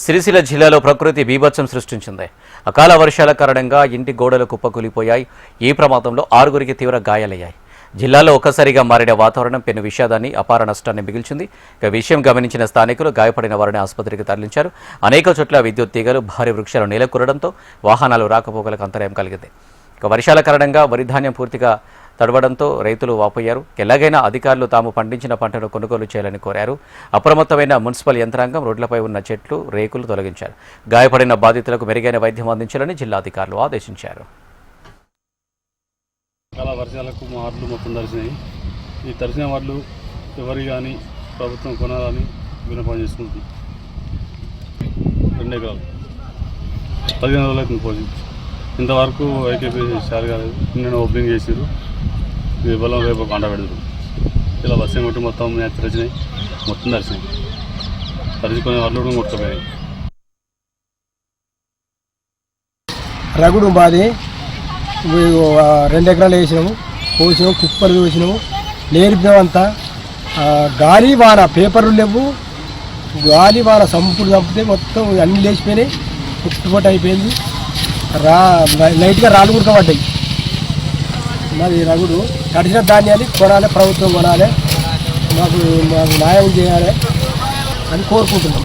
సిరిసిల్ల జిల్లాలో ప్రకృతి బీభత్సం సృష్టించింది. అకాల వర్షాల కారణంగా ఇంటి గోడలు కుప్పకూలిపోయాయి. ఈ ప్రమాదంలో 6గురికి తీవ్ర గాయాలయ్యాయి. జిల్లాలో ఒక్కసారిగా మారిన వాతావరణం పెను విషాదాన్ని, అపార నష్టాన్ని మిగిల్చింది. ఇక విషయం గమనించిన స్థానికులు గాయపడిన వారిని ఆసుపత్రికి తరలించారు. అనేక చోట్ల విద్యుత్ తీగలు, భారీ వృక్షాలు నేలకూరడంతో వాహనాలు రాకపోకలకు అంతరాయం కలిగింది. ఇక వర్షాల కారణంగా వరి ధాన్యం పూర్తిగా తడవడంతో రైతులు వాపోయారు. ఎలాగైనా అధికారులు తాము పండించిన పంటను కొనుగోలు చేయాలని కోరారు. అప్రమత్తమైన మున్సిపల్ యంత్రాంగం రోడ్లపై ఉన్న చెట్లు, రేకులు తొలగించారు. గాయపడిన బాధితులకు మెరుగైన వైద్యం అందించాలని జిల్లా అధికారులు ఆదేశించారు. చాలా వర్షాలకు మా వార్డులు మొత్తం తడిసినాయి. ఈ తడిసిన వార్డులు ఎవరి కానీ ప్రభుత్వం కొనాలని విన్నపం చేసుకుంటుంది. 2 ఎకరాలు 15 రోజులు అవుతుంది పోయి. ఇంతవరకు ఐకేపీ స్టార్ట్ కాలేదు. నిన్న ఓపెనింగ్ చేసారు. రేపు రేపు కంట పెడతారు. ఇలా వర్షం కొట్టి మొత్తం మ్యాచ్ తడిచినాయి, మొత్తం తడిచినాయి. తడిచిపోయిన వార్డులు కూడా కొట్టుకుపోయినాయి. రగుడు బాది 2 ఎకరాలు వేసినాము, పోసినాము, కుప్పలు వేసినాము, నేర్పినామంతా. గాలి వాన పేపర్లు లేవు, గాలి వాన సంపుడు చంపితే మొత్తం అన్నీ లేచిపోయినాయి, పుట్టుపట్టు అయిపోయింది. లైట్గా రాళ్ళు కూడా పడ్డాయి. మరి రగుడు తడిసిన ధాన్యాన్ని కొనాలి, ప్రభుత్వం కొనాలి, మాకు న్యాయం చేయాలి అని కోరుకుంటున్నాం.